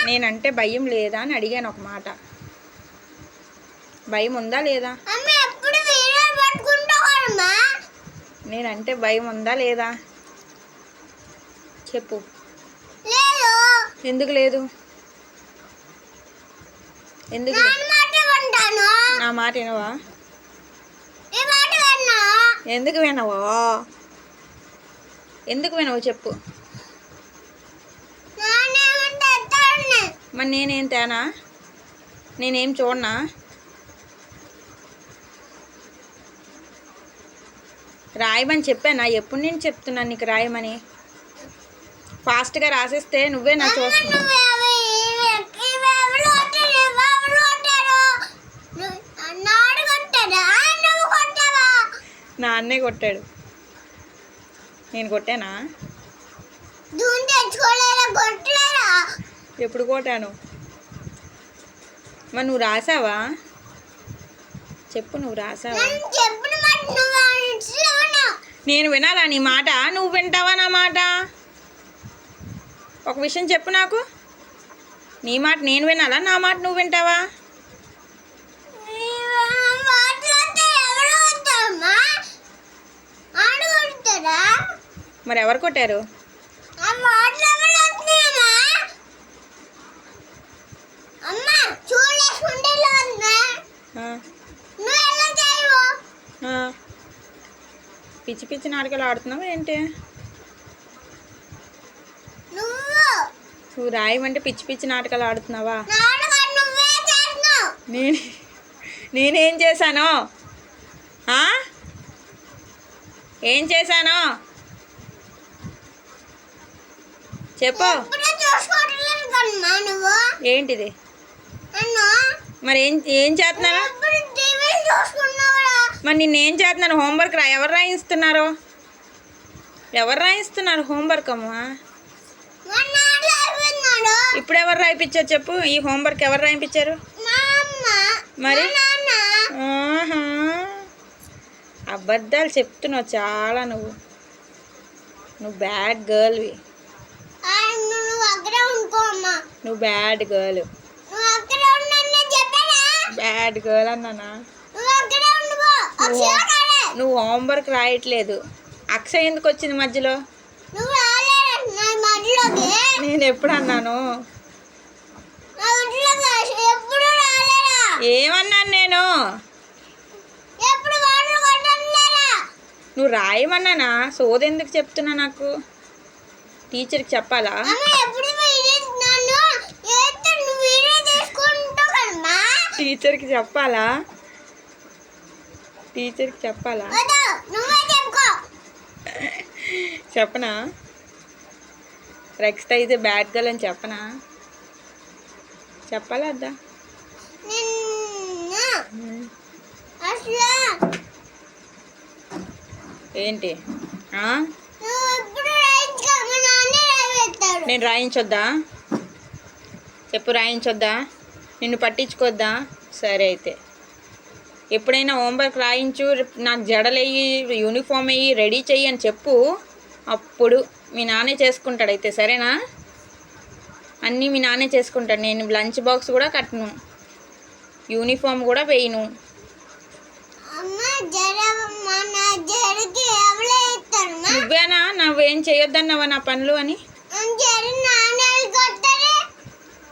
నేనంటే భయం లేదా అని అడిగాను ఒక మాట. భయం ఉందా లేదా? నేనంటే భయం ఉందా లేదా చెప్పు. ఎందుకు లేదు? ఎందుకు? నా మాట వినవా? ఎందుకు వినవో? ఎందుకు వినవు చెప్పు. మరి నేనేం తేనా? నేనేం చూడనా? రాయమని చెప్పానా? ఎప్పుడు నేను చెప్తున్నాను నీకు రాయమని? ఫాస్ట్గా రాసేస్తే నువ్వే నా చూస్తున్నావు. నాన్నే కొట్టాడు. నేను కొట్టానా? ఎప్పుడు కొట్టాను? మరి నువ్వు రాసావా చెప్పు. నువ్వు రాసావా? నేను వినాలా నీ మాట? నువ్వు వింటావా నా మాట? ఒక విషయం చెప్పు నాకు. నీ మాట నేను వినాలా? నా మాట నువ్వు వింటావా? మరి ఎవరు కొట్టారు? పిచ్చి పిచ్చి నాటకాలు ఆడుతున్నావా ఏంటి? నువ్వు రాయమంటే పిచ్చి పిచ్చి నాటకాలు ఆడుతున్నావా? నేనేం చేశాను? ఏం చేశాను చెప్పు. ఏంటిది? మరి ఏం చేస్తున్నాను? మరి నిన్నేం చేస్తున్నాను? హోంవర్క్ ఎవరు రాయిస్తున్నారు? ఎవరు రాయిస్తున్నారు హోంవర్క్ అమ్మా? ఇప్పుడు ఎవరు రాయిపించారు చెప్పు. ఈ హోంవర్క్ ఎవరు రాయిపించారు? మరి అబద్ధాలు చెప్తున్నావు చాలా. నువ్వు బ్యాడ్ గర్ల్వి. నువ్వు బ్యాడ్ గర్ల్. బ్యాడ్ గర్ల్ అన్నానా? నువ్వు హోంవర్క్ రాయట్లేదు. అక్షయ్ ఎందుకు వచ్చింది మధ్యలో? నేను ఎప్పుడు అన్నాను? ఏమన్నాను నేను? నువ్వు రాయమన్నానా? సోది ఎందుకు చెప్తున్నా? నాకు టీచర్కి చెప్పాలా? టీచర్కి చెప్పాలా? టీచర్కి చెప్పాలా? చెప్పనా? నెక్స్ట్ అయితే బ్యాడ్ గర్ల్ అని చెప్పనా? చెప్పాలా అద్దా? ఏంటి? నేను రాయించొద్దా చెప్పు. రాయించొద్దా? నిన్ను పట్టించుకోద్దా? సరే అయితే ఎప్పుడైనా హోంవర్క్ రాయించు, నాకు జడలయ్యి యూనిఫామ్ అయ్యి రెడీ చెయ్యి అని చెప్పు. అప్పుడు మీ నాన్నే చేసుకుంటాడు. అయితే సరేనా? అన్నీ మీ నాన్నే చేసుకుంటాడు. నేను లంచ్ బాక్స్ కూడా కట్టను, యూనిఫామ్ కూడా వేయను. నువ్వేనా నువ్వేం చేయొద్దన్నావా నా పనులు అని?